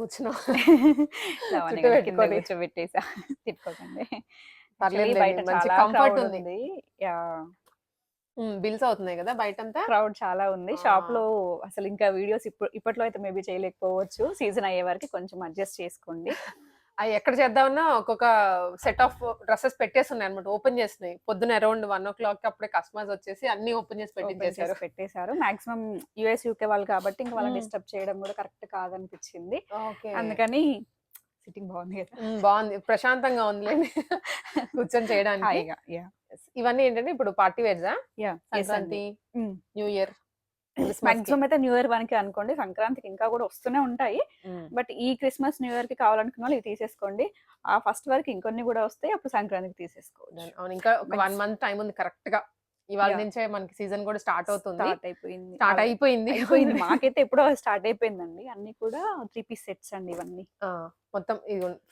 కూర్చున్నావు? లవణ్య చుట్టూ గారు కింద పెట్టుకొని. కూర్చోబెట్టేసా. తిట్టుకోకండి. యాక్చువల్లీ పర్లేదులెండి. బయట మంచి చాలా కంఫర్ట్ క్రౌడ్ ఉంది. ఉంది. యాహ్! బిల్స్ అవుతున్నాయి గదా! బయటంతా. క్రౌడ్ చాలా ఉంది. ఆ! షాప్‌లో అసలు ఇంకా వీడియోస్ ఇప్పట్లో అయితే మేబీ చేయలేకపోవచ్చు. సీజన్ అయ్యే వరకు కొంచెం అడ్జస్ట్ చేసుకోండి. అయి ఎక్కడ చేద్దామన్నా ఒక్కొక్క సెట్ ఆఫ్ డ్రెసెస్ పెట్టేసున్నాయన్నమాట. ఓపెన్ చేసినాయి. పొద్దున అరౌండ్ 1:00కి అప్పుడే కస్టమర్స్ వచ్చేసి అన్నీ ఓపెన్ చేసి ఓపెన్ చేసి పెట్టించేశారు. పెట్టేశారు. మాక్సిమం యూఎస్, యూకే వాళ్ళు కాబట్టి ఇంక వాళ్ళని హ్మ్. డిస్టర్బ్ చేయడం కూడా కరెక్ట్ కాదనిపించింది. ఓకే. అందుకని సిట్టింగ్ బాగుంది కదా! బావుంది. ప్రశాంతంగా ఉందిలెండి. కూర్చొని చేయడానికి. హాయిగా. యాహ్! ఇవన్నీ ఏంటంటే ఇప్పుడు పార్టీ వేర్సా? యాహ్! యెస్ అండి. సంక్రాంతి, హ్మ్. న్యూ ఇయర్, క్రిస్మస్‌కి. మాక్సిమం అయితే న్యూ ఇయర్ వరకే అనుకోండి. సంక్రాంతికి ఇంకా కూడా వస్తూనే ఉంటాయి. హ్మ్. బట్ ఈ క్రిస్మస్, న్యూ ఇయర్‌కి కావాలనుకున్న వాళ్ళు ఇవి తీసేసుకోండి. ఆ ఫస్ట్ వరకు ఇంకొన్ని కూడా వస్తాయి. అప్పుడు సంక్రాంతికి తీసేసుకోవచ్చు. అవును. ఇంకా ఒక 1 మంత్ టైమ్ ఉంది కరెక్ట్‌గా. ఇవాళ యాహ్! నుంచే మనకి సీజన్ కూడా స్టార్ట్ అవుతుంది. స్టార్ట్ అయిపోయింది. స్టార్ట్ అయిపోయింది. అయిపోయింది. మాకైతే ఎప్పుడో స్టార్ట్ అయిపోయిందండి. అన్నీ కూడా 3 పీస్ సెట్స్ అండి ఇవన్నీ. ఆ! మొత్తం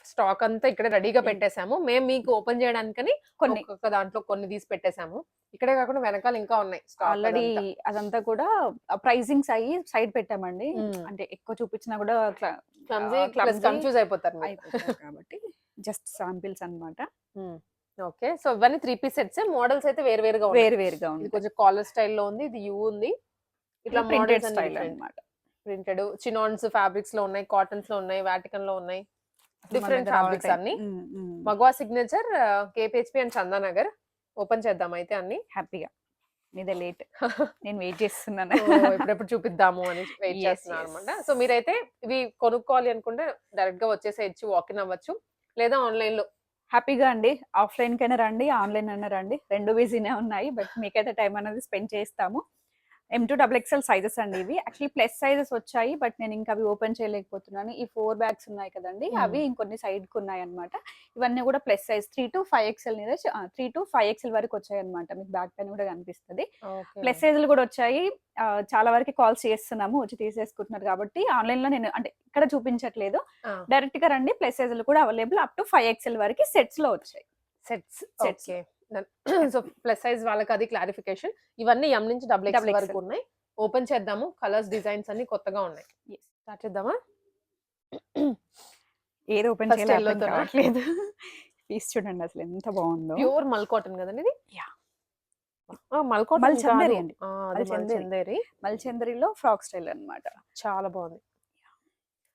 స్టాక్ అంతా ఇక్కడ రెడీగా పెట్టేసాము. మేము మీకు ఓపెన్ చేయడానికని కొన్ని ఒక్కొక్క దాంట్లో కొన్ని తీసి పెట్టేసాము. ఇక్కడే కాకుండా వెనకాల ఇంకా ఉన్నాయి స్టాక్ ఆల్రెడీ అదంతా. అదంతా కూడా ప్రైజింగ్స్ అయ్యి సైడ్ పెట్టామండి. హ్మ్. అంటే ఎక్కువ చూపించినా కూడా క్లమ్జీ ప్లస్ క్లమ్జీ కన్‌ఫ్యూజ్ అయిపోతారు మీరు. అయిపోతారు కాబట్టి జస్ట్ శాంపిల్స్ అన్నమాట. హ్మ్. ఓకే. సో ఇవన్నీ 3 పీస్ సెట్సే. మోడల్స్ అయితే వేరు వేరుగా ఉన్నాయి. వేరు వేరుగా ఇది ఉంటాయి. కొంచెం కాలర్ స్టైల్‌లో ఉంది. ఇది యూ ఉంది. ఇట్లా ఇది మోడల్స్ ప్రింటెడ్ అన్ని స్టైల్ డిఫరెంట్. అన్నమాట. ప్రింటెడ్, చినాన్స్ ఫ్యాబ్రిక్స్‌లో ఉన్నాయి, కాటన్స్‌లో ఉన్నాయి, వాటికన్‌లో ఉన్నాయి. అసలు మన డిఫరెంట్ దగ్గర ఆల్ ఫ్యాబ్రిక్స్ టైమ్ అన్నీ. Hmm. Magava signature, KPHB and Chandanagar. Open చేద్దాం అయితే అన్నీ. హ్యాపీగా. మీదే లేట్. నేను వెయిట్ చేస్తున్నాను. ఎప్పుడెప్పుడు చూపిద్దాము అని వెయిట్ యెస్. యెస్. చేస్తున్నానన్నమాట. సో మీరైతే ఇవి కొనుక్కోవాలి అనుకుంటే డైరెక్ట్‌గా వచ్చేసేయొచ్చు. వాకిన్ అవ్వచ్చు. లేదా ఆన్‌లైన్‌లో. హ్యాపీగా అండి. ఆఫ్‌లైన్‌కైనా రండి, ఆన్‌లైన్ అయినా రండి. 2 బిజీనే ఉన్నాయి. బట్ మీకైతే టైం అనేది స్పెండ్ చేస్తాము. M2 XXL సైజెస్ అండి ఇవి. యాక్చువల్లీ ప్లస్ సైజెస్ వచ్చాయి. బట్ నేను ఇంకా అవి ఓపెన్ చేయలేకపోతున్నాను. ఈ 4 బ్యాగ్స్ ఉన్నాయి కదండీ! హ్మ్. అవి ఇంకొన్ని సైడ్‌కి ఉన్నాయన్నమాట. ఇవన్నీ కూడా plus size 3-5 XL Neeraj 3-5 XL వరకు వచ్చాయన్నమాట. మీకు బ్యాక్ పైన కూడా కనిపిస్తది. ఓకే. ప్లస్ సైజులు కూడా వచ్చాయి. చాలా వరకు కాల్స్ చేస్తున్నాము. వచ్చి తీసేసుకుంటున్నారు కాబట్టి ఆన్‌లైన్‌లో నేను అంటే ఇక్కడ చూపించట్లేదు. ఆ! డైరెక్ట్‌గా రండి. ప్లస్ సైజులు కూడా అవైలబుల్ అప్ టు 5 XL వరకు సెట్స్‌లో వచ్చాయి. సెట్స్. ఓకే. సెట్స్‌లో. డన్. సో ప్లస్ సైజ్ వాళ్ళకి అది క్లారిఫికేషన్. ఇవన్నీ ఎం నుంచి డబుల్ డబుల్ ఎక్స్‌ఎల్ వరకు ఎక్స్ఎల్. ఉన్నాయి. ఓపెన్ చేద్దాము. కలర్స్, డిజైన్స్ అన్నీ కొత్తగా ఉన్నాయి. యెస్. స్టార్ట్ చేద్దామా? ఏది ఓపెన్ ఫస్ట్ చేయాలో అర్థం యెల్లోతోనా? కావట్లేదు. పీస్ చూడండి అసలు ఎంత బావుందో. ప్యూర్ మల్ కాటన్ గదండీ ఇది? యాహ్! ఆ! మల్ మల్ కాటన్ కాదు. చందేరి అండి. ఆ! అది మల్ మల్ చందేరి. చందేరి. మల్ చందేరిలో ఫ్రాక్ స్టైల్ అన్నమాట. చాలా బావుంది.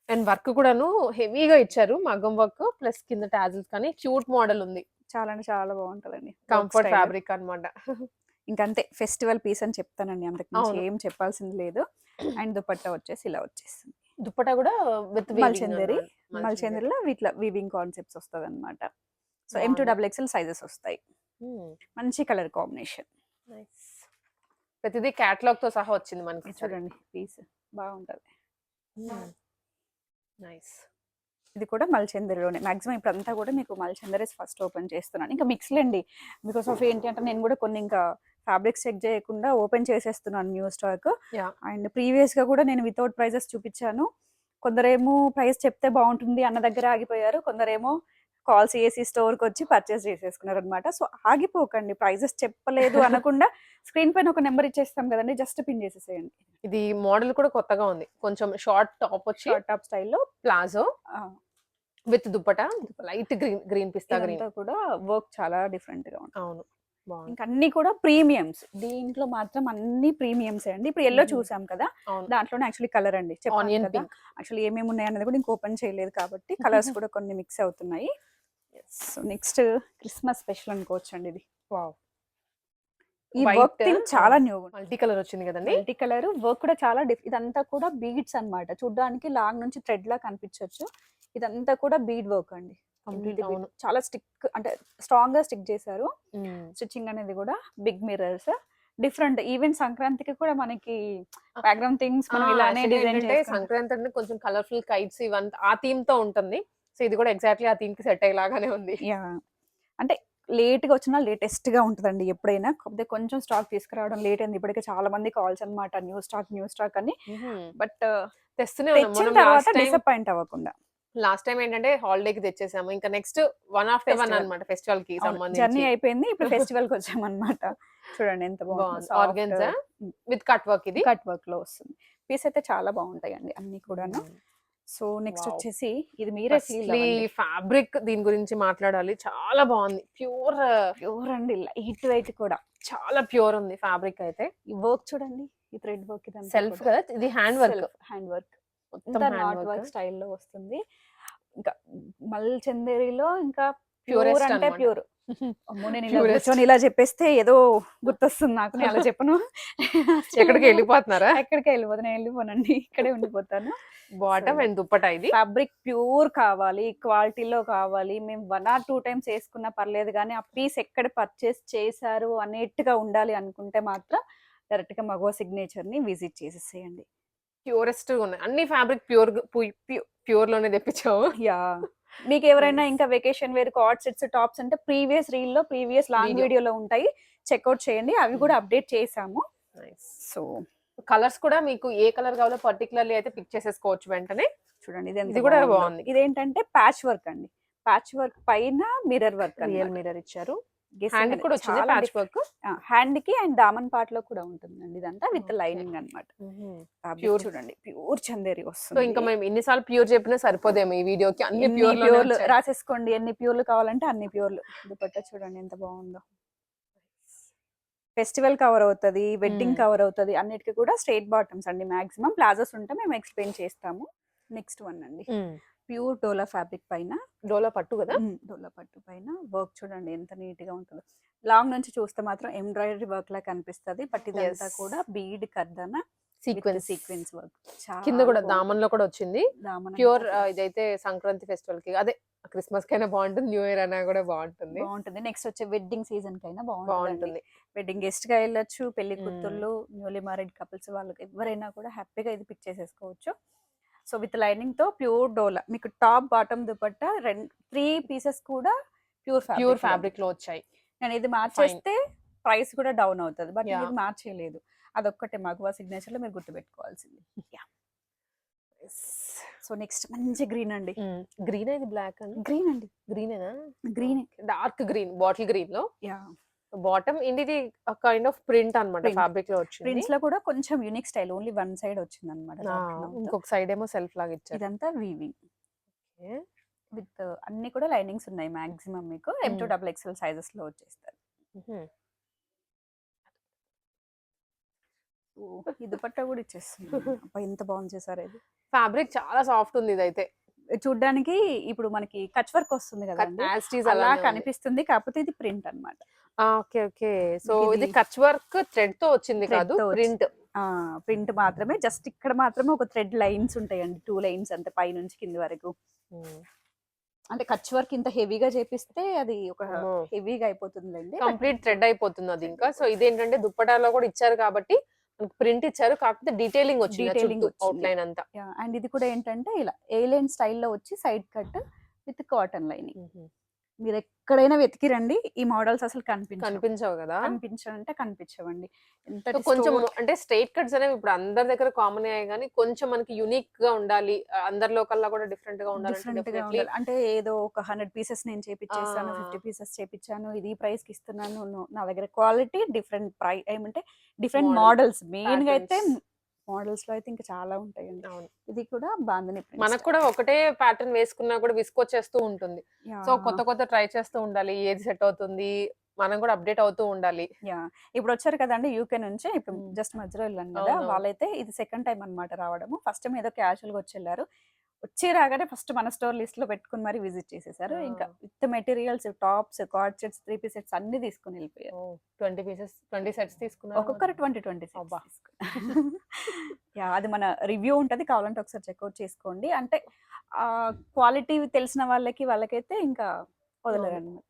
అండ్ వర్క్ కూడాను హెవీగా ఇచ్చారు. మగ్గం వర్క్ ప్లస్ కింద టాజిల్స్ కానీ క్యూట్ మోడల్ ఉంది. చాలా అంటే చాలా బావుంటదండి. Work comfort style. ఫ్యాబ్రిక్ అన్నమాట. ఇంకంతే ఫెస్టివల్ పీస్ అని చెప్తానండి. అంతకు మించి అవును. ఏం చెప్పాల్సింది లేదు. అండ్ దుపట్టా వచ్చేసి ఇలా వచ్చేస్తుంది. దుపట్టా గూడా విత్ మల్ వీవింగ్ చందేరి. అన్నమాట. మల్ మల్ చందేరి. చందేరిలో ఇట్లా వీవింగ్ కాన్సెప్ట్స్ వస్తదన్నమాట. సో బావుంది. M2 XXL సైజెస్ వస్తాయి. హ్మ్. మంచి కలర్ కాంబినేషన్. నైస్. ప్రతిది క్యాటలాగ్‌తో సహా వచ్చింది మనకి ఇది ఈసారి. చూడండి పీస్ బావుంటది. హ్మ్. నైస్. ఇది కూడా మల్చందరిలోనే. మాక్సిమం ఇప్పుడంతా కూడా మీకు మల్చందరీస్ ఫస్ట్ ఓపెన్ చేస్తున్నాను. ఇంకా మిక్స్‌లేండి. బికాస్ ఆఫ్ ఏంటి అంటే నేను కూడా కొన్ని ఇంకా ఫ్యాబ్రిక్స్ చెక్ చేయకుండా ఓపెన్ చేసేస్తున్నాను న్యూ స్టాక్. యాహ్! అండ్ ప్రీవియస్‌గా కూడా నేను వితౌట్ ప్రైజెస్ చూపించాను. కొందరేమో ప్రైస్ చెప్తే బావుంటుంది అన్న దగ్గర ఆగిపోయారు. కొందరేమో కాల్స్ చేసి స్టోర్‌కొచ్చి పర్చేస్ చేసేసుకున్నారనమాట. సో, ఆగిపోకండి. ప్రైజెస్ చెప్పలేదు అనకుండా స్క్రీన్ పైన ఒక నంబర్ ఇచ్చేస్తాం కదండీ! జస్ట్ పిన్ చేసేసేయండి. ఇది మోడల్ కూడా కొత్తగా ఉంది. కొంచెం షార్ట్ టాప్ వచ్చి షార్ట్ టాప్ స్టైల్‌లో ప్లాజో ఆహ్, with dupatta light green, green pista green. ఇదంతా కూడా వర్క్ చాలా డిఫరెంట్‌గా ఉంటుంది. అవును. బావుంది. ఇంక అన్నీ కూడా ప్రీమియమ్స్. దీంట్లో మాత్రం అన్నీ ప్రీమియమ్సే అండి. ఇప్పుడు యెల్లో హుహు. చూసాం కదా! అవును. దాంట్లోనే యాక్చువల్లీ కలర్ అండి. చెప్పాను ఆనియన్ కదా! పింక్. యాక్చువల్లీ ఏమేమి ఉన్నాయన్నది కూడా ఇంక ఓపెన్ చేయలేదు కాబట్టి కలర్స్ కూడా కొన్ని మిక్స్ అవుతున్నాయి. సో, నెక్స్ట్ క్రిస్మస్ స్పెషల్ అనుకోవచ్చండి ఇది. వావ్! ఈ వర్క్ వైట్ థీమ్ ఆ! చాలా న్యూగుంది. మల్టీ కలర్ వచ్చింది కదండీ! మల్టీ కలర్ వర్క్ కూడా చాలా ఇదంతా కూడా బీడ్స్ అన్నమాట. చూడ్డానికి లాంగ్ నుంచి థ్రెడ్‌లా కనిపించొచ్చు. ఇదంతా కూడా బీడ్ వర్క్ అండి. Complete bead. అవును. చాలా స్టిక్ అంటే స్ట్రాంగ్‌గా స్టిక్ చేశారు. హ్మ్. స్టిచ్చింగ్ అనేది కూడా బిగ్ మిర్రర్స్. డిఫరెంట్ ఈవెన్ సంక్రాంతికి కూడా మనకి బ్యాక్‌గ్రౌండ్ థింగ్స్ మనం ఇలానే యాక్చువల్‌గా డిజైన్ ఏంటంటే చేసుకుంటాం. సంక్రాంతి అంటే కొంచెం కలర్‌ఫుల్ కైట్స్ ఇవంతా ఆ థీమ్‌తో ఉంటుంది. సో ఇది కూడా ఎగ్జాక్ట్‌లీ ఆ థీమ్‌కి సెట్ అయ్యేలాగానే ఉంది. యాహ్! అంటే లేట్‌గా వచ్చినా లేటెస్ట్‌గా ఉంటదండి ఎప్పుడైనా. కాకపోతే కొంచెం స్టాక్ తీసుకురావడం లేట్ అయింది. ఇప్పటికే చాలా మంది కాల్స్ అన్నమాట. న్యూ స్టాక్ అని. హుహు. బట్ తెస్తూనే ఉన్నాం. తెచ్చిన మనం తర్వాత డిసప్పాయింట్ అవ్వకుండా. లాస్ట్ టైమ్ ఏంటంటే హాలిడేకి తెచ్చేసాము. ఇంకా next one after one festival. అన్నమాట ఫెస్టివల్‌కి అవును. జర్నీ సంబంధించి. అయిపోయింది. ఇప్పుడు ఫెస్టివల్‌కొచ్చామన్నమాట. చూడండి ఎంత బావుందో. బావుంది. Soft organza with cut work ఇది. కట్ వర్క్‌లో వస్తుంది. పీస్ అయితే చాలా బావుంటాయండి అన్నీ కూడాను. హ్మ్. So next wow! వచ్చేసి ఇది మీరే ఫీల్ ఫస్ట్‌లీ అవ్వండి. ఫ్యాబ్రిక్ దీని గురించి మాట్లాడాలి. చాలా బావుంది. ప్యూర్ అండి, లైట్ వెయిట్ కూడా. చాలా ప్యూర్ ఉంది ఫ్యాబ్రిక్ అయితే. ఈ వర్క్ చూడండి, ఈ థ్రెడ్ వర్క్ ఇదంతా సెల్ఫ్ కూడా కదా! ఇది hand work. Self hand work. మొత్తం ఇంత హ్యాండ్ నాట్ వర్క్. వర్క్ స్టైల్‌లో వస్తుంది. ఇంకా మల్ చందేరిలో ఇంకా ప్యూర్ ప్యూరెస్ట్ అంటే అన్నమాట. ప్యూర్. అమ్మో! నేను ఇలా ప్యూరెస్ట్. కూర్చొని ఇలా చెప్పేస్తే ఏదో గుర్తొస్తుంది నాకు. నేను అలా చెప్పను. ఎక్కడికి వెళ్ళిపోతున్నారా? ఎక్కడికి వెళ్ళిపోతాను, నేను వెళ్ళిపోనండి. ఇక్కడే ఉండిపోతాను. బాటమ్ అండ్ దుప్పటా ఇది. ఫ్యాబ్రిక్ ప్యూర్ కావాలి, క్వాలిటీలో కావాలి. మేము 1 ఆర్ 2 టైమ్స్ వేసుకున్నా పర్లేదు కానీ ఆ పీస్ ఎక్కడ పర్చేస్ చేశారు అనేట్టుగా ఉండాలి అనుకుంటే మాత్రం డైరెక్ట్‌గా మగవ సిగ్నేచర్‌ని విజిట్ చేసేసేయండి. ప్యూరెస్ట్ ఉన్నాయి. అన్ని ఫ్యాబ్రిక్ ప్యూర్ లోనే తెప్పించావు. యాహ్! మీకు ఎవరైనా ఇంకా vacation wear cord sets, tops అంటే ప్రీవియస్ రీల్‌లో, ప్రీవియస్ లాంగ్ వీడియోలో ఉంటాయి. చెక్‌ఔట్ చేయండి. అవి కూడా అప్డేట్ చేసాము. నైస్. సో కలర్స్ కూడా మీకు ఏ కలర్ కావాలో పర్టికులర్లీ అయితే పిక్ చేసేసుకోవచ్చు వెంటనే. చూడండి ఇది కూడా బాగుంది. ఇదేంటంటే ప్యాచ్ వర్క్ అండి. ప్యాచ్ వర్క్ పైన మిర్రర్ వర్క్ రియల్ అన్నమాట. మిర్రర్ ఇచ్చారు. Guessing హ్యాండ్ అనేది కూడా వచ్చింది చాలా ప్యాచ్ వర్క్. హ్యాండ్ కి అండ్ దామన్ పార్ట్ లో కూడా ఉంటుందండి. ఇదంతా విత్ లైనింగ్ అన్నమాట. ప్యూర్ చూడండి, ప్యూర్ చందేరి సో వస్తుంది. ఇంకా మేము ఎన్నిసార్లు ప్యూర్ చెప్పినా సరిపోదేమో ఈ వీడియోకి. అన్ని ఎన్ని ప్యూర్ ప్యూర్లు రాసేసుకోండి, ఎన్ని ప్యూర్లు కావాలంటే అన్ని ప్యూర్లు. దుపట్టా చూడండి ఎంత బాగుందో. ఫెస్టివల్ కవర్ అవుతుంది, వెడ్డింగ్ కవర్ అవుతుంది, అన్నిటికీ కూడా స్ట్రైట్ బాటమ్స్ అండి. మాక్సిమం ప్లాజోస్ ఉంటే మేము ఎక్స్ప్లెయిన్ చేస్తాము. నెక్స్ట్ వన్ అండి, ప్యూర్ డోలా ఫ్యాబ్రిక్ పైన, డోలా పట్టు కదా, డోలా పట్టు పైన వర్క్ చూడండి ఎంత నీట్ గా ఉంటుందో. లాంగ్ నుంచి చూస్తే మాత్రం ఎంబ్రాయిడరీ వర్క్ లా కనిపిస్తుంది, బట్ ఇదంతా కూడా బీడ్ కర్దన సీక్వెన్స్ వర్క్. కింద కూడా దామన్ లో కూడా వచ్చింది. ప్యూర్ ఇదైతే సంక్రాంతి ఫెస్టివల్ కి, అదే క్రిస్మస్ కైనా బాగుంటుంది, న్యూ ఇయర్ అయినా కూడా బాగుంటుంది. నెక్స్ట్ వచ్చే వెడ్డింగ్ సీజన్ కైనా బాగుంటుంది. వెడ్డింగ్ గెస్ట్ గా వెళ్ళొచ్చు, పెళ్లి కూతుర్లు, న్యూలీ మ్యారీడ్ కపుల్స్, వాళ్ళకి ఎవరైనా కూడా హ్యాపీగా ఇది పిక్ చేసేసుకోవచ్చు. సో విత్ లైనింగ్ తో ప్యూర్ డోలా, మీకు టాప్ బాటమ్ దుపట్టా 3 పీసెస్ కూడా ప్యూర్ ఫ్యాబ్రిక్ లో వచ్చాయి. నేను ఇది మార్చేస్తే ప్రైస్ కూడా డౌన్ అవుతుంది, బట్ ఇది మార్చేయలేదు. అదొక్కటే మగవా సిగ్నేచర్ లో మీరు గుర్తుపెట్టుకోవాల్సింది. సో నెక్స్ట్ మంచి గ్రీన్ అండి. గ్రీన్ ఇది బ్లాక్ అండి. గ్రీన్ అండి, గ్రీనేనా? Green, dark green, bottle green లో. యా, బాటమ్ ఇది కైండ్ ఆఫ్ ప్రింట్ అన్నమాట, ఫ్యాబ్రిక్ లో వచ్చింది. ప్రింట్స్ లో కూడా కొంచెం unique style, only one side వచ్చింది అన్నమాట. ఇంకొక సైడ్ ఏమో సెల్ఫ్ లాగా ఇచ్చారు. ఇదంతా వీవింగ్ విత్ అన్ని కూడా లైనింగ్స్ ఉన్నాయి. మాక్సిమం మీకు M2 XXL సైజెస్ లో వచ్చేస్తారు. ఈ దుపట్టా కూడా ఇచ్చేస్తుంది. ఎంత బాగుంది చేశారు. ఇది ఫ్యాబ్రిక్ చాలా సాఫ్ట్ ఉంది. ఇదైతే చూడ్డానికి ఇప్పుడు మనకి కచ్ వర్క్ వస్తుంది కదా, అలా కనిపిస్తుంది, కాకపోతే ఇది ప్రింట్ అన్నమాట. Okay okay. సో ఇది కచ్ వర్క్ థ్రెడ్ తో వచ్చింది కాదు, ప్రింట్ మాత్రమే. జస్ట్ ఇక్కడ మాత్రమే ఒక థ్రెడ్ లైన్స్ ఉంటాయండి, 2 లైన్స్ అంతే, పై నుంచి కింది వరకు. అంటే కచ్ వర్క్ ఇంత హెవీగా చేపిస్తే అది ఒక హెవీగా అయిపోతుందండి, కంప్లీట్ థ్రెడ్ అయిపోతుంది అది ఇంకా. సో ఇదేంటంటే దుప్పటాలో కూడా ఇచ్చారు కాబట్టి మనకు ప్రింట్ ఇచ్చారు, కాకపోతే డీటెయిలింగ్ వచ్చింది అవుట్లైన్ అంతా. అండ్ ఇది కూడా ఏంటంటే ఇలా ఏ లైన్ స్టైల్లో వచ్చి side cut with cotton lining. మీరు ఎక్కడైనా వెతికి రండి, ఈ మోడల్స్ అసలు కనిపించవు కదా. కనిపించవంటే కనిపించవండి. కొంచెం అంటే స్ట్రైట్ కట్స్ అనేవి ఇప్పుడు అందరి దగ్గర కామన్ అయ్యాయి, కానీ కొంచెం మనకి యూనిక్ గా ఉండాలి, అందరిలో కల్లా కూడా డిఫరెంట్ గా ఉండాలి. అంటే ఏదో ఒక 100 పీసెస్ నేను చేపించేసాను, 50 పీసెస్ చేపించాను, ఇది ప్రైస్ కి ఇస్తున్నాను. నా దగ్గర క్వాలిటీ డిఫరెంట్, ప్రైస్ ఏమంటే డిఫరెంట్ మోడల్స్. మెయిన్ గా అయితే మోడల్స్ లో అయితే ఇంకా చాలా ఉంటాయండి. ఇది కూడా బాందిని, మనకు కూడా ఒకటే ప్యాటర్న్ వేసుకున్నా కూడా విసుకొచ్చేస్తూ ఉంటుంది. సో కొత్త కొత్త ట్రై చేస్తూ ఉండాలి, ఏది సెట్ అవుతుంది, మనం కూడా అప్డేట్ అవుతూ ఉండాలి. ఇప్పుడు వచ్చారు కదండి యూకే నుంచి, ఇప్పుడు జస్ట్ మధ్యలో వెళ్ళాను కదా, వాళ్ళైతే ఇది సెకండ్ టైం అన్నమాట రావడము. ఫస్ట్ టైం ఏదో క్యాజువల్ గా వచ్చి వెళ్ళారు, వచ్చి రాగానే ఫస్ట్ మన స్టోర్ లిస్ట్ లో పెట్టుకుని మరి విజిట్ చేసేసారు. ఇంకా with materials, tops, cord sets, 3 piece sets అన్ని తీసుకుని వెళ్ళిపోయారు. 20 సెట్స్ తీసుకున్నారు, ఒక్కొక్కరు 20 అది మన రివ్యూ ఉంటది, కావాలంటే ఒకసారి చెక్అవుట్ చేసుకోండి. అంటే క్వాలిటీ తెలిసిన వాళ్ళకైతే ఇంకా వదలరు అన్నమాట.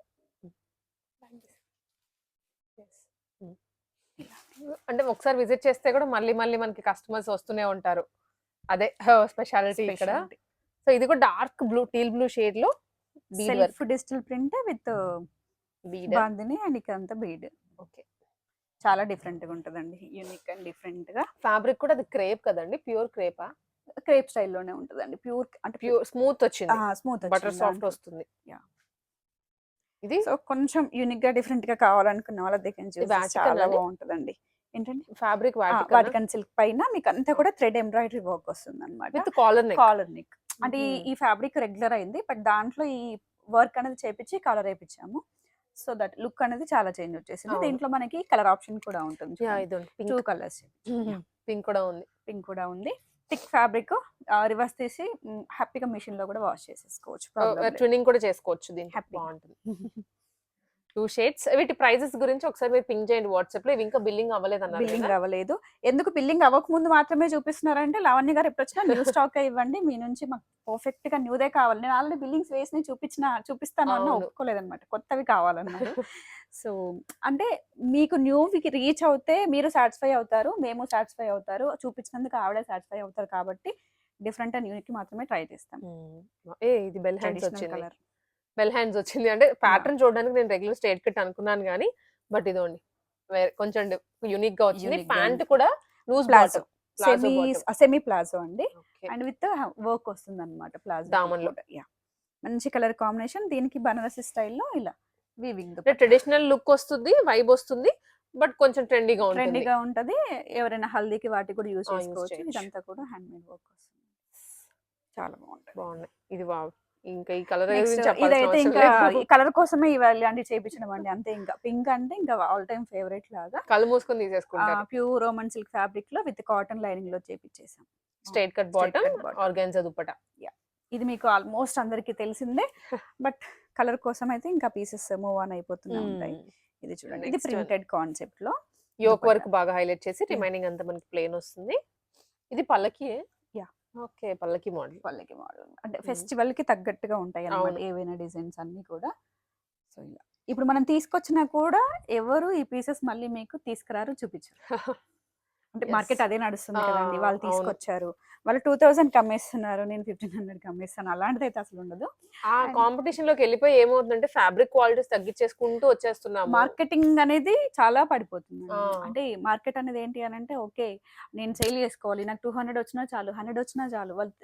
అంటే ఒకసారి విజిట్ చేస్తే కూడా మళ్ళీ మళ్ళీ మనకి కస్టమర్స్ వస్తూనే ఉంటారు, అదే స్పెషాలిటీ ఇక్కడ. సో ఇది కూడా dark blue, teal blue shade లో self digital print with bead bandhani, and ఇక్కడంతా బీడ్. ఓకే, చాలా డిఫరెంట్ గా ఉంటదండి, యూనిక్ అండ్ డిఫరెంట్ గా. ఫ్యాబ్రిక్ కూడా అది క్రేప్ కదండి, ప్యూర్ క్రేపా? క్రేప్ స్టైల్లోనే ఉంటదండి. ప్యూర్ అంటే ప్యూర్ స్మూత్ వచ్చింది, స్మూత్ బటర్ సాఫ్ట్ వస్తుంది. ఇది సో కొంచెం యూనిక్ గా డిఫరెంట్ గా కావాలనుకున్న వాళ్ళ దగ్గర చాలా బాగుంటదండి. ఏంటండి ఫ్యాబ్రిక్ వాటికన్ సిల్క్ పైన మీకు అంతా కూడా థ్రెడ్ ఎంబ్రాయిడరీ వర్క్ వస్తుంది అన్నమాట, విత్ కాలర్ నెక్. అంటే ఈ ఫ్యాబ్రిక్ రెగ్యులర్ అయింది, బట్ దాంట్లో ఈ వర్క్ అనేది చేపించి కలర్ వేయించాము. సో దట్ లుక్ అనేది చాలా చేంజ్ వచ్చేసింది. అవును. దీంట్లో మనకి కలర్ ఆప్షన్ కూడా ఉంటుంది. ఇదండి 2 పింక్. కలర్స్. పింక్ కూడా ఉంది. పింక్ కూడా ఉంది. థిక్ ఫ్యాబ్రిక్ రివర్స్ తీసి హ్యాపీగా మిషన్ లో కూడా వాష్ చేసేసుకోవచ్చు. ప్రాబ్లం లేదు. ట్విన్నింగ్ కూడా చేసుకోవచ్చు దీనికి. హ్యాపీగా. బాగుంటుంది. 2 షేడ్స్. వీటి ప్రైజెస్ గురించి ఒకసారి మీరు పింక్ చేయండి వాట్సాప్ లో. ఇవి ఇంకా బిల్లింగ్ అవ్వలేదన్నారు బిల్లింగ్ కదా. అవ్వలేదు. ఎందుకు బిల్లింగ్ అవ్వక ముందు మాత్రమే చూపిస్తున్నారంటే, లావణ్య గారు ఎప్పుడు వచ్చినా న్యూ స్టాక్ ఇవ్వండి, మీ నుంచి మాకు పర్ఫెక్ట్ గా న్యూదే కావాలి. నేను ఆల్రెడీ బిల్లింగ్స్ వేసి చూపిస్తాను అన్న అవును. ఒప్పుకోలేదన్నమాట. కొత్తవి కావాలన్నారు. సో అంటే మీకు న్యూవి రీచ్ అవుతే మీరు సాటిస్ఫై అవుతారు, మేము సాటిస్ఫై అవుతారు, చూపించినందుకు ఆవిడ సాటిస్ఫై అవుతారు. కాబట్టి డిఫరెంట్ అండ్ యూనిక్ మాత్రమే ట్రై చేస్తాం. ఇది బెల్ హ్యాండ్స్ ట్రెడిషనల్ వచ్చింది. కలర్. బెల్ హ్యాండ్స్ వచ్చింది. అంటే ప్యాటర్న్ చూడడానికి నేను రెగ్యులర్ స్ట్రైట్ కట్ అనుకున్నాను గానీ, బట్ ఇదోండి కొంచెం యూనిక్ గా వచ్చింది. Unique గా ప్యాంట్ ఉంది. కూడా loose palazzo, bottom. Semi palazzo అండి. అండ్ విత్ వర్క్ వస్తుంది అనమాట ప్లాజో దామన్లో. యా. మంచి కలర్ కాంబినేషన్. దీనికి బనారసి స్టైల్లో ఇలా వీవింగ్ ట్రెడిషనల్ లుక్ వస్తుంది, వైబ్ వస్తుంది, బట్ కొంచెం ట్రెండీగా ఉంటుంది. ట్రెండీగా ఉంటది. ఎవరైనా హల్దీకి వాటి కూడా యూజ్ use చేసుకోవచ్చు. చేయొచ్చు. ఇదంతా కూడా హ్యాండ్ మేడ్ వర్క్ వస్తుంది. చాలా బాగుంటది. బాగున్నాయి. ఇది వావ్. ఇంకా ఈ కలర్ Next, గురించి చెప్పాల్సిన ఇదైతే అవసరం ఇంకా లేదు. ఈ కలర్ కోసమే ఇవ్వాలి అండి చేపించడం అండి. అంతే. ఇంకా పింక్ అంటే ఇంకా ఆల్ టైమ్ ఫేవరెట్ లాగా. కళ్ళు మూసుకొని తీసేసుకుంటారు. ప్యూర్ రోమన్ సిల్క్ ఫ్యాబ్రిక్ లో విత్ కాటన్ లైనింగ్ లో చేపించేసాం. Straight cut Straight bottom, cut bottom. Organza dupatta. ఇది మీకు ఆల్మోస్ట్ అందరికి తెలిసిందే, బట్ కలర్ కోసం అయితే ఇంకా పీసెస్ మూవ్ ఆన్ అయిపోతూనే ఉంటాయి. ఇది చూడండి, ఇది Next one. ప్రింటెడ్ కాన్సెప్ట్ లో యోక్ దుపట్టా. వర్క్ బాగా హైలైట్ చేసి రిమైనింగ్ అంతా మనకి ప్లేన్ వస్తుంది. ఇది పల్లకి. Yeah. ఓకే, పల్లకి మోడల్. పల్లకి మోడల్ అంటే ఫెస్టివల్ కి తగ్గట్టుగా ఉంటాయి అన్నమాట అవును. ఏవైనా డిజైన్స్ అన్ని కూడా. సో ఇలా ఇప్పుడు మనం తీసుకొచ్చినా కూడా ఎవరు ఈ పీసెస్ మళ్ళీ మీకు తీసుకురారు, చూపించారు. అంటే Yes. మార్కెట్ అదే నడుస్తుంది కదండి. వాళ్ళు అవును. తీసుకొచ్చారు, వాళ్ళు 2000 కమ్మేస్తున్నారు, నేను 1500 కమ్మేస్తాను, అలాంటిది అయితే అసలు ఉండదు. ఆ కాంపిటీషన్ లోకి వెళ్ళిపోయి ఏమవుతుందంటే ఫ్యాబ్రిక్ క్వాలిటీస్ తగ్గించేసుకుంటూ వచ్చేస్తున్నాము. మార్కెటింగ్ అనేది చాలా పడిపోతుంది. ఆ. అంటే మార్కెట్ అనేది ఏంటి అని అంటే, ఓకే నేను సేల్ చేసుకోవాలి, నాకు 200 వచ్చినా చాలు, 100 వచ్చినా చాలు, వాళ్ళు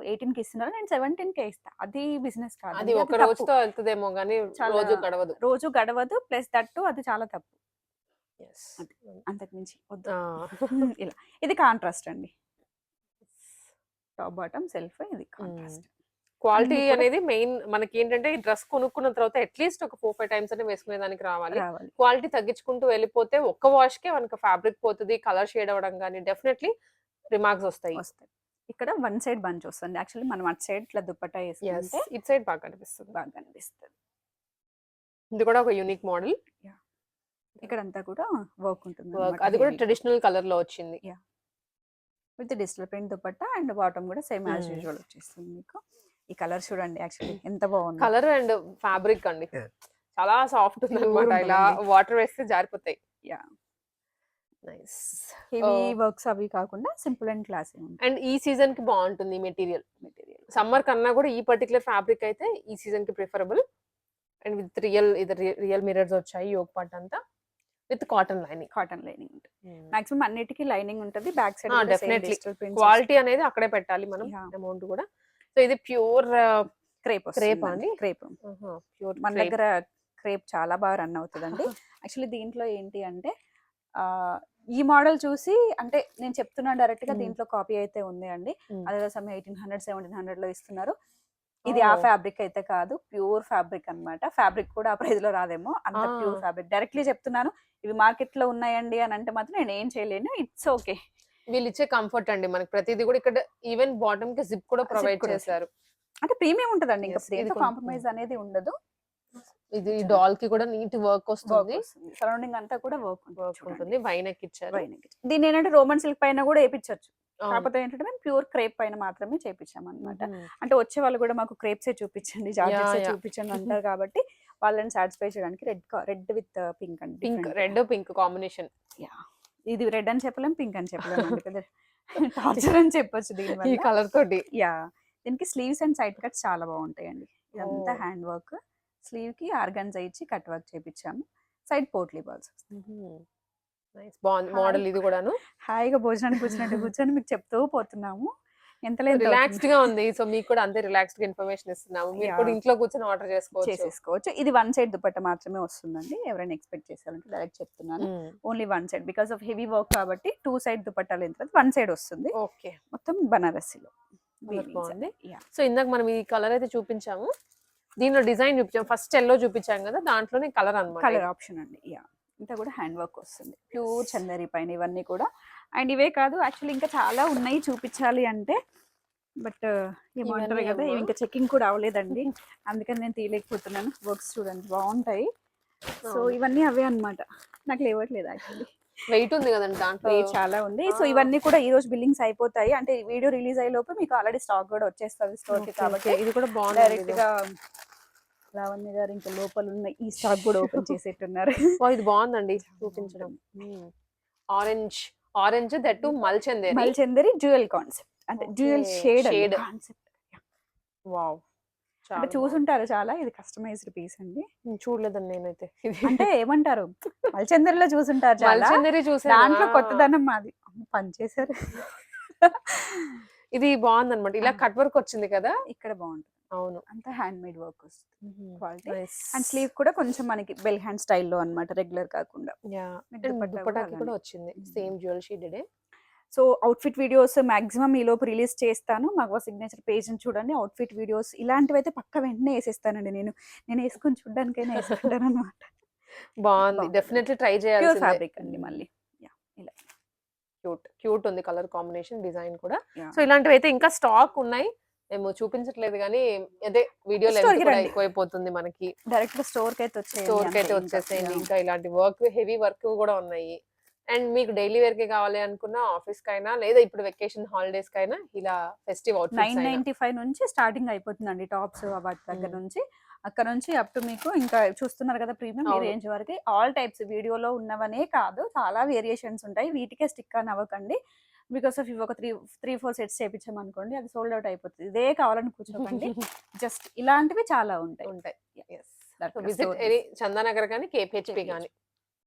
18కి ఇస్తున్నారు, నేను 17కే ఇస్తా. అది బిజినెస్ కాదు. అది ఒక రోజుతో వెళ్తుందేమో కానీ రోజు గడవదు. రోజు గడవదు. ప్లస్ దట్టు అది చాలా తప్పు. Yes. అంతకు మించి వద్దు. ఆ. ఇలా ఇది కాంట్రాస్ట్ అండి. టాప్ బాటమ్ సెల్ఫ్, ఇది కాంట్రాస్ట్. క్వాలిటీ అన్ని కూడా- అనేది మెయిన్. మనకి ఏంటంటే ఈ డ్రెస్ కొనుక్కున్న తర్వాత అట్లీస్ట్ ఒక 4-5 టైమ్స్ అనే వేసుకునేదానికి రావాలి. రావాలి. క్వాలిటీ తగ్గించుకుంటూ వెళ్ళిపోతే ఒక్క వాష్ కే మనకి ఫ్యాబ్రిక్ పోతుంది, కలర్ షేడ్ అవ్వడం కానీ డెఫినెట్లీ రిమార్క్స్ వస్తాయి. వస్తాయి. ఇక్కడ వన్ సైడ్ బంచ్ వస్తుంది. యాక్చువల్లీ మనం అటు సైడ్ ఇట్లా దుపట్టా వేసుకుంటే ఇట్ సైడ్ బాగా కనిపిస్తుంది. బాగా అనిపిస్తుంది. ఇది కూడా ఒక యూనిక్ మోడల్. ఇక్కడ అంతా కూడా వర్క్ ఉంటుంది వర్క్ అది కూడా ట్రెడిషనల్ కలర్ లో వచ్చింది. With digital print dupatta and bottom కూడా సేమ్ యాజ్ Hmm. యూజువల్ వచ్చేస్తుంది మీకు. ఈ కలర్ చూడండి, యాక్చువల్లీ ఎంత బాగుంది. కలర్ అండ్ ఫ్యాబ్రిక్ అండి చాలా సాఫ్ట్ ఉంది Pure అనమాట. ఇలా ఉంటుందండి. వాటర్ వేస్తే జారిపోతాయి. Yeah. నైస్. హెవీ వర్క్స్ అవి కాకుండా సింపుల్ అండ్ క్లాసీ ఉంటుంది అండ్ ఈ సీజన్ కి బాగుంటుంది మెటీరియల్. మెటీరియల్. సమ్మర్ కన్నా కూడా ఈ పర్టికులర్ ఫ్యాబ్రిక్ అయితే ఈ సీజన్ కి preferable. And with real mirrors వచ్చాయి యోక్ పార్ట్ అంతా with cotton lining. Cotton lining ఉంటుంది. మాక్సిమం అన్నిటికీ లైనింగ్ ఉంటుంది. బ్యాక్ సైడ్ డెఫినెట్లీ క్వాలిటీ అనేది అక్కడే పెట్టాలి మనం. Yeah. అమౌంట్ కూడా. సో ఇది ప్యూర్ క్రేప్ క్రేప్ అండి. క్రేప్ ప్యూర్ మన దగ్గర క్రేప్ చాలా బాగా రన్ అవుతుందండి. యాక్చువల్లీ దీంట్లో ఏంటి అంటే ఈ మోడల్ చూసి అంటే నేను చెప్తున్నాను డైరెక్ట్ గా, దీంట్లో కాపీ అయితే ఉంది అండి. అదే సమయం 1800 1700 లో ఇస్తున్నారు. ఇది ఆ ఫ్యాబ్రిక్ అయితే కాదు, ప్యూర్ ఫ్యాబ్రిక్ అన్నమాట. ఫ్యాబ్రిక్ కూడా ఆ ప్రైస్ లో రాదేమో, అంత ప్యూర్ ఫ్యాబ్రిక్. డైరెక్ట్లీ చెప్తున్నాను, ఇవి మార్కెట్ లో ఉన్నాయండి అని అంటే మాత్రం నేను ఏం చేయలేను. It's okay. వీళ్ళు ఇచ్చే కంఫర్ట్ అండి మనకి ప్రతిదీ కూడా. ఇక్కడ ఈవెన్ బాటమ్ కి జిప్ కూడా ప్రొవైడ్ కూడా చేశారు. అంటే ప్రీమియం ఉంటదండి. ఇంకా Yes, ఇది దేంతో కొంచెం- కాంప్రమైజ్ అనేది ఉండదు. ఇది డాల్ కి కూడా నీట్ వర్క్ వస్తుంది. సరౌండింగ్ అంతా కూడా వర్క్ ఉంటుంది. వైనెక్ ఇచ్చారు. దీన్ని ఏంటంటే రోమన్ సిల్క్ పైన కూడా వేయించవచ్చు. అవును. కాకపోతే ఏంటంటే మేము ప్యూర్ క్రేప్ పైన మాత్రమే చేపించాం అనమాట. మ్మ్. అంటే వచ్చే వాళ్ళు కూడా మాకు క్రేప్సే చూపించండి, జార్జెట్స్ Yeah. చూపించండి అంటారు. కాబట్టి వాళ్ళని సాటిస్ఫై చేయడానికి రెడ్ విత్ పింక్ అండి. Pink, red pink combination. ఇది రెడ్ అని చెప్పలేం, పింక్ అని చెప్పలేం అండి. పెద్ద టార్చర్ అని చెప్పొచ్చు ఈ దీనివల్ల. కలర్ తోటి. యా, దీనికి స్లీవ్స్ అండ్ సైడ్ కట్స్ చాలా బాగుంటాయండి. ఇదంతా Oh. Hand work. స్లీవ్ కి ఆర్గన్జా ఇచ్చి కట్ వర్క్ చేపించాము. Side potli balls. నైస్, బాగుంది మోడల్. ఇది కూడాను హాయిగా భోజనానికి కూర్చున్నట్టు కూర్చొని మీకు చెప్తూ పోతున్నాము. ఎంత లేదు రిలాక్స్డ్ గా ఉంది. సో మీకు కూడా అంతే రిలాక్స్డ్ గా ఇన్ఫర్మేషన్ ఇస్తున్నాము. మీరు కూడా Yeah. ఇంట్లో కూర్చొని ఆర్డర్ చేసుకోవచ్చు. చేసేసుకోవచ్చు. ఇది వన్ సైడ్ దుపట్టా మాత్రమే వస్తుందండి. ఎవరైనా ఎక్స్పెక్ట్ చేశారంటే డైరెక్ట్ చెప్తున్నాను, only one side. Because of heavy work కాబట్టి 2 సైడ్ దుపట్టాలు ఎంత వన్ సైడ్ వస్తుంది. ఓకే. మొత్తం బనారసిలో బాగుంది. సో ఇందాక మనం ఈ కలర్ అయితే చూపించాము, దీనిలో డిజైన్ చూపించాం, ఫస్ట్ ఎల్లో చూపించాం కదా, దాంట్లోనే కలర్ అన్నమాట. కలర్ ఆప్షన్ అండి. యా, ఇంత కూడా హ్యాండ్ వర్క్ వస్తుంది, ప్యూర్ చందరి పైన ఇవన్నీ కూడా. అండ్ ఇవే కాదు, యాక్చువల్లీ ఇంకా చాలా ఉన్నాయి చూపించాలి అంటే, బట్ ఏమంటారు కదా, ఇవి ఇంకా చెకింగ్ కూడా అవ్వలేదండి, అందుకని నేను తీయలేకపోతున్నాను. వర్క్స్ చూడండి బాగుంటాయి. సో ఇవన్నీ అవే అన్నమాట, నాకు లేవట్లేదు యాక్చువల్లీ. వెయిట్ ఉంది కదండి దాంట్లో, వెయిట్ చాలా ఉంది. సో ఇవన్నీ కూడా ఈ రోజు బిల్లింగ్స్ అయిపోతాయి, అంటే వీడియో రిలీజ్ అయ్యే లోపు మీకు ఆల్రెడీ స్టాక్ కూడా వచ్చేస్తుంది స్టోర్ కి. కాబట్టి ఇది కూడా బాగుంది. డైరెక్ట్ గా లావణ్య గారు ఇంకా లోపల ఉన్న ఈ స్టాక్ కూడా ఓపెన్ చేసేట్టున్నారు. ఇది బాగుందండి చూపించడం. ఆరెంజ్ దట్ టు మల్చందేరి. మల్చందేరి డ్యూయల్ కాన్సెప్ట్, అంటే డ్యూయల్ షేడ్ కాన్సెప్ట్. వావ్, అంటే చూసుంటారు చాలా, ఇది కస్టమైజ్డ్ పీస్ అండి. చూడలేదండి నేనైతే. అంటే ఏమంటారు, మల్చందరిలో చూసుంటారు చాలా, మల్చందేరి చూసాను, దాంట్లో కొత్తదనం మాది పనిచేశారు. ఇది బాగుంది అనమాట, ఇలా కట్ వర్క్ వచ్చింది కదా ఇక్కడ, బాగుంటుంది. అవును, అంతా హ్యాండ్ మేడ్ వర్క్ వస్తుంది, క్వాలిటీ. అండ్ స్లీవ్ కూడా కొంచెం మనకి బెల్ హ్యాండ్ స్టైల్లో అన్నమాట, రెగ్యులర్ కాకుండా. దుపట్టాకి కూడా వచ్చింది same jewel షీడెడ్. So outfit videos maximum ఈ లోపు రిలీజ్ చేస్తాను. మగవా సిగ్నేచర్ పేజ్ చూడండి, అవుట్ఫిట్ వీడియోస్ ఇలాంటివి అయితే పక్క వెంటనే వేసేస్తానండి. నేను వేసుకొని చూడడానికైనా వేసుకుంటాను అనమాట. బాగుంది, డెఫినెట్లీ ట్రై చేయాలి. ఫ్యాబ్రిక్ అండి మళ్ళీ, ఇలా క్యూట్ ఉంది కలర్ కాంబినేషన్, డిజైన్ కూడా. సో ఇలాంటివి అయితే ఇంకా స్టాక్ ఉన్నాయి, మేము చూపించట్లేదు కానీ అదే వీడియోలో ఎక్కువైపోతుంది మనకి. డైరెక్ట్ స్టోర్ కి అయితే వచ్చేసేయండి. ఇంకా ఇలాంటి వర్క్, హెవీ వర్క్ కూడా ఉన్నాయి. అండ్ మీకు డైలీ వేర్ కి కావాలి అనుకున్నా, ఆఫీస్ కైనా, లేదా ఇప్పుడు వెకేషన్ హాలిడేస్ కైనా, ఇలా ఫెస్టివ్ అవుట్ఫిట్స్ 995 నుంచి స్టార్టింగ్ అయిపోతుందండి టాప్స్ వాటి దగ్గర నుంచి. అక్కడ నుంచి అప్ టు మీకు ఇంకా చూస్తున్నారు కదా ప్రీమియం ఈ రేంజ్ వరకు ఆల్ టైప్స్. వీడియోలో ఉన్నవనే కాదు, చాలా వేరియేషన్స్ ఉంటాయి. వీటికే స్టిక్ అని అవ్వకండి, బికాస్ ఆఫ్ ఇవి ఒక 3-4 సెట్స్ చేపించామనుకోండి, అది సోల్డ్ అవుట్ అయిపోతుంది. ఇదే కావాలని కూర్చోకండి, జస్ట్ ఇలాంటివి చాలా ఉంటాయి. విజిట్ చందానగర్ కానీ, కేపీహెచ్పీ కానీ.